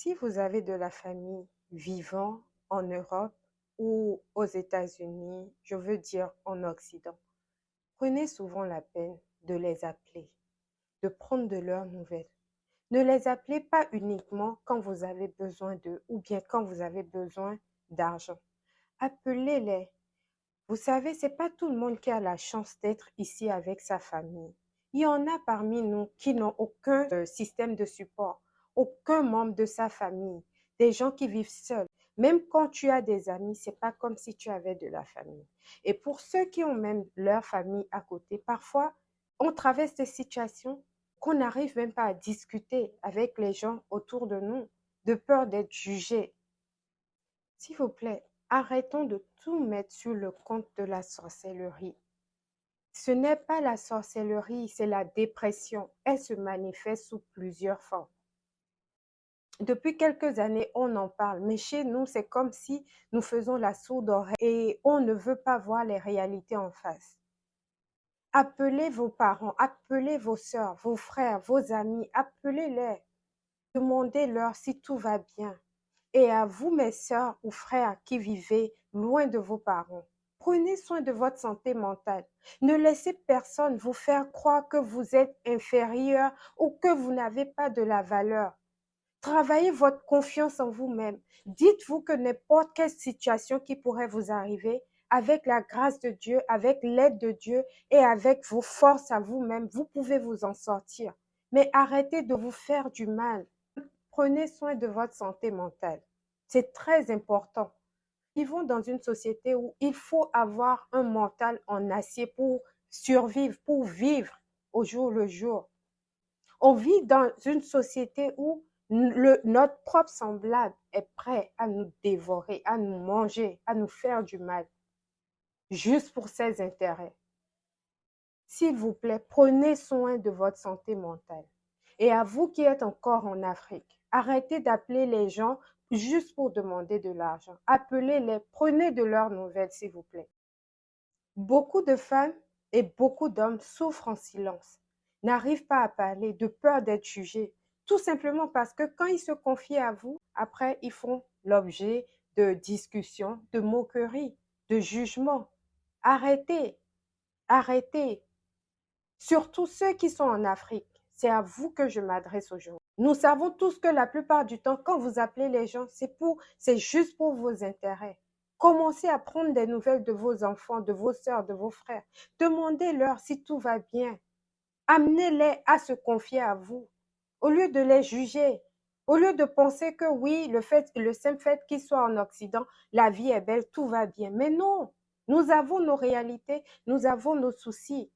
Si vous avez de la famille vivant en Europe ou aux États-Unis, je veux dire en Occident, prenez souvent la peine de les appeler, de prendre de leurs nouvelles. Ne les appelez pas uniquement quand vous avez besoin d'eux ou bien quand vous avez besoin d'argent. Appelez-les. Vous savez, c'est pas tout le monde qui a la chance d'être ici avec sa famille. Il y en a parmi nous qui n'ont aucun système de support, aucun membre de sa famille, des gens qui vivent seuls. Même quand tu as des amis, c'est pas comme si tu avais de la famille. Et pour ceux qui ont même leur famille à côté, parfois, on traverse des situations qu'on n'arrive même pas à discuter avec les gens autour de nous, de peur d'être jugés. S'il vous plaît, arrêtons de tout mettre sur le compte de la sorcellerie. Ce n'est pas la sorcellerie, c'est la dépression. Elle se manifeste sous plusieurs formes. Depuis quelques années, on en parle, mais chez nous, c'est comme si nous faisons la sourde oreille et on ne veut pas voir les réalités en face. Appelez vos parents, appelez vos sœurs, vos frères, vos amis, appelez-les. Demandez-leur si tout va bien. Et à vous, mes sœurs ou frères qui vivez loin de vos parents, prenez soin de votre santé mentale. Ne laissez personne vous faire croire que vous êtes inférieur ou que vous n'avez pas de la valeur. Travaillez votre confiance en vous-même. Dites-vous que n'importe quelle situation qui pourrait vous arriver, avec la grâce de Dieu, avec l'aide de Dieu et avec vos forces à vous-même, vous pouvez vous en sortir. Mais arrêtez de vous faire du mal. Prenez soin de votre santé mentale. C'est très important. Vivons dans une société où il faut avoir un mental en acier pour survivre, pour vivre au jour le jour. On vit dans une société où notre propre semblable est prêt à nous dévorer, à nous manger, à nous faire du mal, juste pour ses intérêts. S'il vous plaît, prenez soin de votre santé mentale. Et à vous qui êtes encore en Afrique, arrêtez d'appeler les gens juste pour demander de l'argent. Appelez-les, prenez de leurs nouvelles, s'il vous plaît. Beaucoup de femmes et beaucoup d'hommes souffrent en silence, n'arrivent pas à parler de peur d'être jugés, tout simplement parce que quand ils se confient à vous, après, ils font l'objet de discussions, de moqueries, de jugements. Arrêtez, arrêtez. Surtout ceux qui sont en Afrique, c'est à vous que je m'adresse aujourd'hui. Nous savons tous que la plupart du temps, quand vous appelez les gens, c'est juste pour vos intérêts. Commencez à prendre des nouvelles de vos enfants, de vos sœurs, de vos frères. Demandez-leur si tout va bien. Amenez-les à se confier à vous, au lieu de les juger, au lieu de penser que oui, le simple fait qu'ils soient en Occident, la vie est belle, tout va bien. Mais non, nous avons nos réalités, nous avons nos soucis.